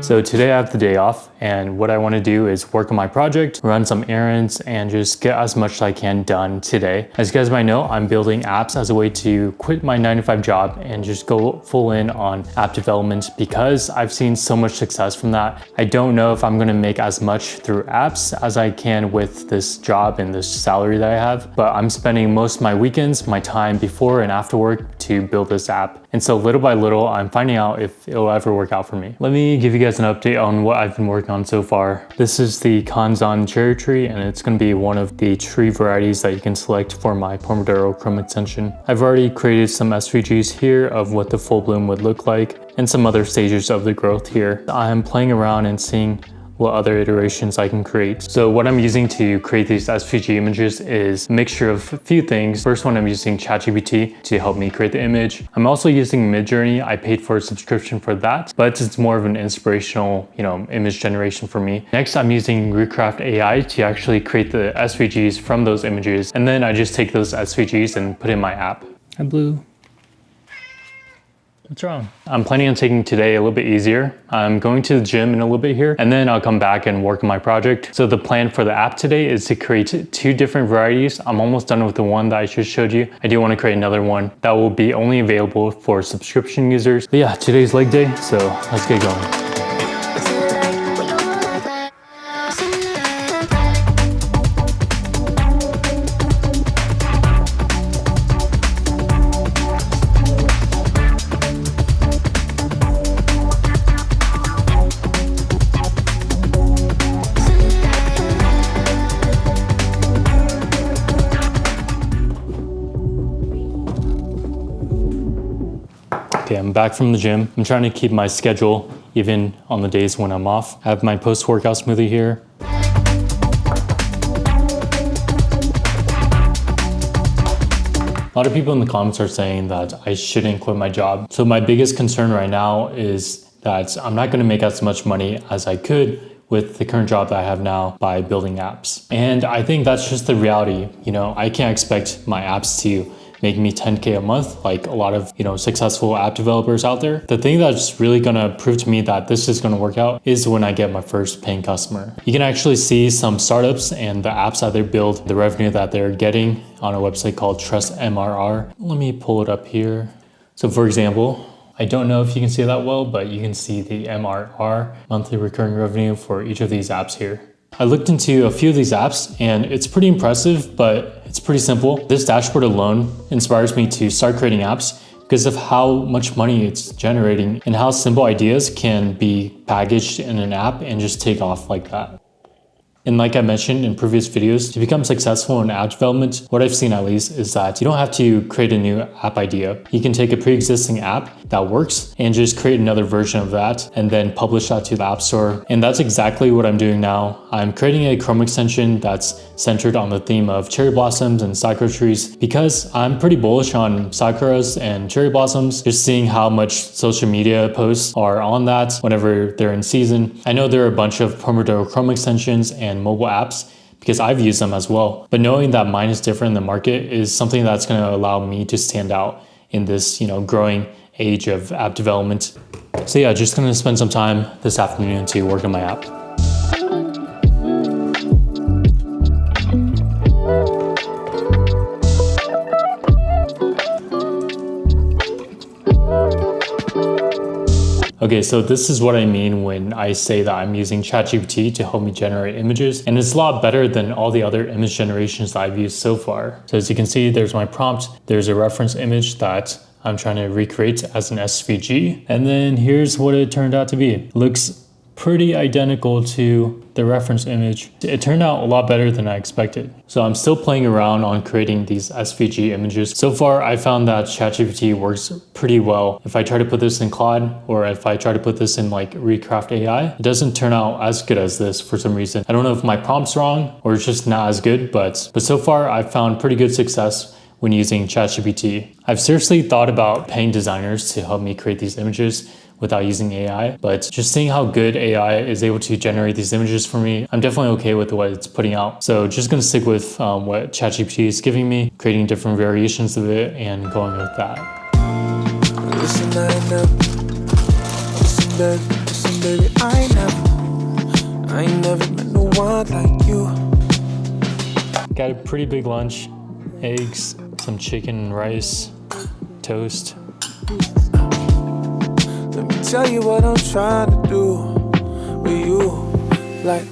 So today I have the day off, and what I want to do is work on my project, run some errands, and just get as much as I can done today. As you guys might know, I'm building apps as a way to quit my 9-to-5 job and just go full in on app development because I've seen so much success from that. I don't know if I'm going to make as much through apps as I can with this job and this salary that I have, but I'm spending most of my weekends, my time before and after work to build this app. And so little by little, I'm finding out if it'll ever work out for me. Let me give you guys an update on what I've been working on so far. This is the Kanzan cherry tree, and it's going to be one of the tree varieties that you can select for my Pomodoro Chrome extension. I've already created some SVGs here of what the full bloom would look like and some other stages of the growth here. I'm playing around and seeing what other iterations I can create. So what I'm using to create these SVG images is a mixture of a few things. First one, I'm using ChatGPT to help me create the image. I'm also using Midjourney. I paid for a subscription for that, but it's more of an inspirational, image generation for me. Next, I'm using recraft AI to actually create the SVGs from those images. And then I just take those SVGs and put in my app. Hi, Blue. What's wrong? I'm planning on taking today a little bit easier. I'm going to the gym in a little bit here, and then I'll come back and work on my project. So the plan for the app today is to create 2 different varieties. I'm almost done with the one that I just showed you. I do want to create another one that will be only available for subscription users. But yeah, today's leg day, so let's get going. Okay, I'm back from the gym. I'm trying to keep my schedule even on the days when I'm off. I have my post-workout smoothie here. A lot of people in the comments are saying that I shouldn't quit my job. So my biggest concern right now is that I'm not going to make as much money as I could with the current job that I have now by building apps. And I think that's just the reality. I can't expect my apps to make me 10K a month like a lot of successful app developers out there. The thing that's really gonna prove to me that this is gonna work out is when I get my first paying customer. You can actually see some startups and the apps that they build, the revenue that they're getting on a website called Trust MRR. Let me pull it up here. So for example, I don't know if you can see that well, but you can see the MRR, monthly recurring revenue, for each of these apps here. I looked into a few of these apps and it's pretty impressive, but it's pretty simple. This dashboard alone inspires me to start creating apps because of how much money it's generating and how simple ideas can be packaged in an app and just take off like that. And like I mentioned in previous videos, to become successful in app development, what I've seen at least is that you don't have to create a new app idea. You can take a pre-existing app that works and just create another version of that and then publish that to the App Store. And that's exactly what I'm doing now. I'm creating a Chrome extension that's centered on the theme of cherry blossoms and sakura trees because I'm pretty bullish on sakuras and cherry blossoms, just seeing how much social media posts are on that whenever they're in season. I know there are a bunch of Pomodoro Chrome extensions and mobile apps because I've used them as well. But knowing that mine is different in the market is something that's going to allow me to stand out in this, growing age of app development. So yeah, just going to spend some time this afternoon to work on my app. Okay, so this is what I mean when I say that I'm using ChatGPT to help me generate images, and it's a lot better than all the other image generations that I've used so far. So as you can see, there's my prompt, there's a reference image that I'm trying to recreate as an SVG, and then here's what it turned out to be. It looks pretty identical to the reference image. It turned out a lot better than I expected. So I'm still playing around on creating these SVG images. So far, I found that ChatGPT works pretty well. If I try to put this in Claude, or if I try to put this in like recraft AI, it doesn't turn out as good as this for some reason. I don't know if my prompt's wrong or it's just not as good, but so far I've found pretty good success when using ChatGPT. I've seriously thought about paying designers to help me create these images without using AI, but just seeing how good AI is able to generate these images for me, I'm definitely okay with what it's putting out. So just gonna stick with what ChatGPT is giving me, creating different variations of it and going with that. baby, I ain't never met no one like you. Got a pretty big lunch, eggs, some chicken and rice, toast. Let me tell you what I'm trying to do with you, like.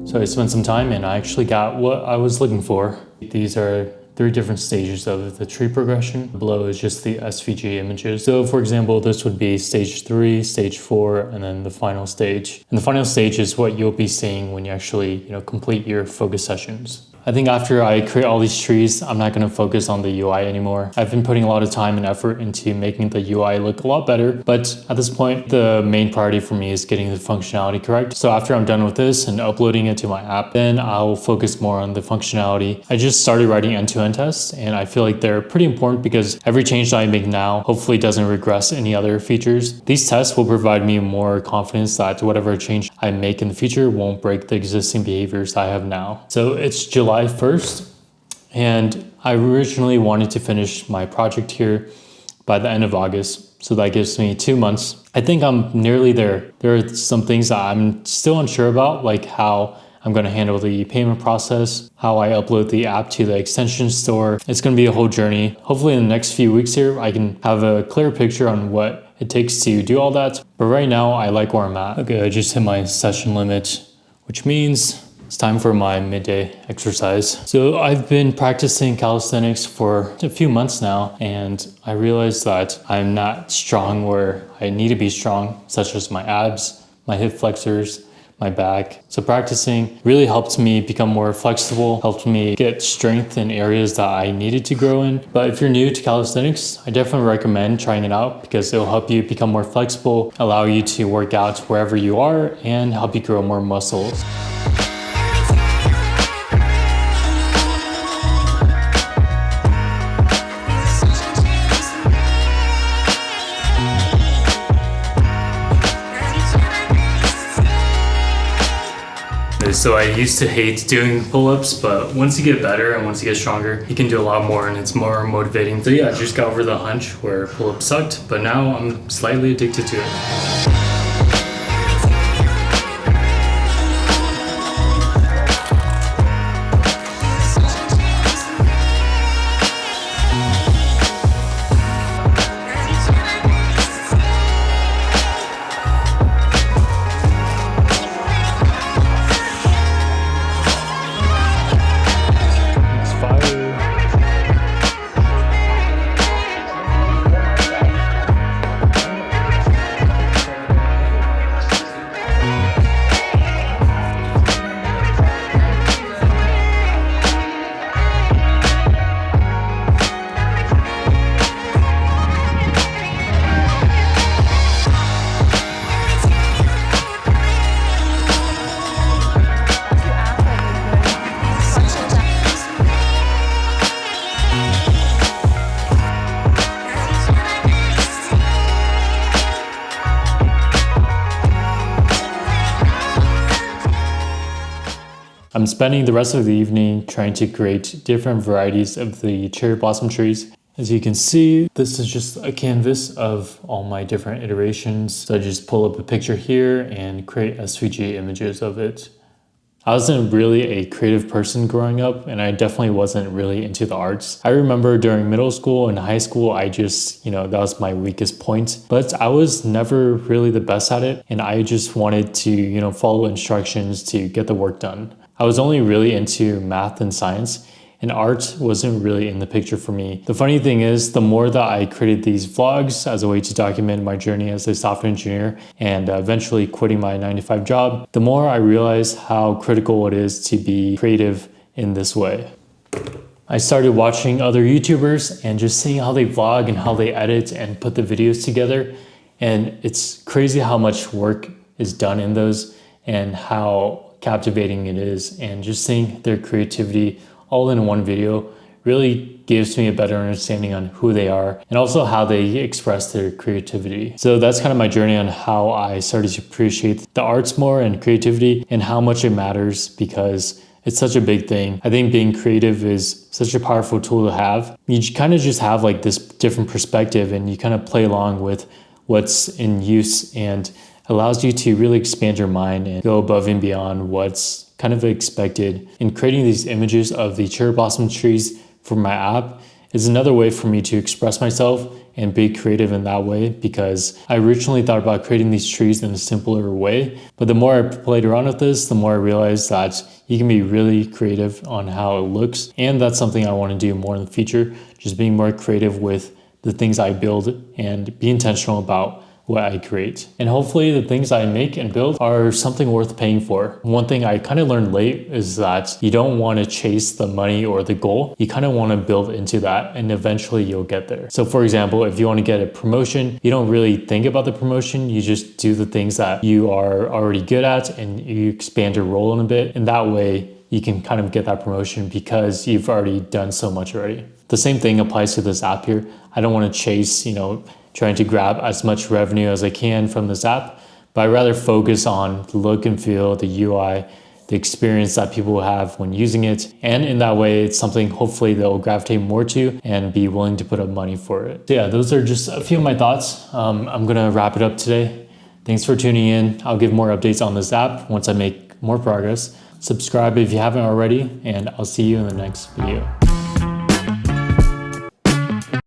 So I spent some time and I actually got what I was looking for. These are 3 different stages of the tree progression. Below is just the SVG images. So for example, this would be stage 3, stage 4, and then the final stage. And the final stage is what you'll be seeing when you actually, complete your focus sessions. I think after I create all these trees, I'm not gonna focus on the UI anymore. I've been putting a lot of time and effort into making the UI look a lot better, but at this point, the main priority for me is getting the functionality correct. So after I'm done with this and uploading it to my app, then I'll focus more on the functionality. I just started writing end-to-end tests, and I feel like they're pretty important because every change that I make now hopefully doesn't regress any other features. These tests will provide me more confidence that whatever change I make in the future won't break the existing behaviors I have now. So it's July 1st, and I originally wanted to finish my project here by the end of August, so that gives me 2 months. I think I'm nearly there. There are some things that I'm still unsure about, like how I'm going to handle the payment process, how I upload the app to the extension store. It's going to be a whole journey. Hopefully in the next few weeks here, I can have a clear picture on what it takes to do all that. But right now, I like where I'm at. Okay, I just hit my session limit, which means it's time for my midday exercise. So I've been practicing calisthenics for a few months now, and I realized that I'm not strong where I need to be strong, such as my abs, my hip flexors, my back. So practicing really helped me become more flexible, helped me get strength in areas that I needed to grow in. But if you're new to calisthenics, I definitely recommend trying it out because it'll help you become more flexible, allow you to work out wherever you are, and help you grow more muscles. So I used to hate doing pull-ups, but once you get better and once you get stronger, you can do a lot more and it's more motivating. So yeah, I just got over the hunch where pull-ups sucked, but now I'm slightly addicted to it. I'm spending the rest of the evening trying to create different varieties of the cherry blossom trees. As you can see, this is just a canvas of all my different iterations. So I just pull up a picture here and create SVG images of it. I wasn't really a creative person growing up, and I definitely wasn't really into the arts. I remember during middle school and high school, I just, that was my weakest point, but I was never really the best at it. And I just wanted to, follow instructions to get the work done. I was only really into math and science, and art wasn't really in the picture for me. The funny thing is, the more that I created these vlogs as a way to document my journey as a software engineer and eventually quitting my 9-to-5 job, the more I realized how critical it is to be creative in this way. I started watching other YouTubers and just seeing how they vlog and how they edit and put the videos together. And it's crazy how much work is done in those and how captivating it is. And just seeing their creativity all in one video really gives me a better understanding on who they are and also how they express their creativity. So that's kind of my journey on how I started to appreciate the arts more and creativity and how much it matters because it's such a big thing. I think being creative is such a powerful tool to have. You kind of just have like this different perspective and you kind of play along with what's in use and allows you to really expand your mind and go above and beyond what's kind of expected. In creating these images of the cherry blossom trees for my app is another way for me to express myself and be creative in that way, because I originally thought about creating these trees in a simpler way. But the more I played around with this, the more I realized that you can be really creative on how it looks. And that's something I want to do more in the future, just being more creative with the things I build and be intentional about what I create. And hopefully the things I make and build are something worth paying for. One thing I kind of learned late is that you don't want to chase the money or the goal. You kind of want to build into that and eventually you'll get there. So for example, if you want to get a promotion, you don't really think about the promotion. You just do the things that you are already good at and you expand your role in a bit. And that way you can kind of get that promotion because you've already done so much already. The same thing applies to this app here. I don't want to chase, trying to grab as much revenue as I can from this app, but I rather focus on the look and feel, the UI, the experience that people have when using it. And in that way, it's something hopefully they'll gravitate more to and be willing to put up money for it. So yeah, those are just a few of my thoughts. I'm gonna wrap it up today. Thanks for tuning in. I'll give more updates on this app once I make more progress. Subscribe if you haven't already, and I'll see you in the next video.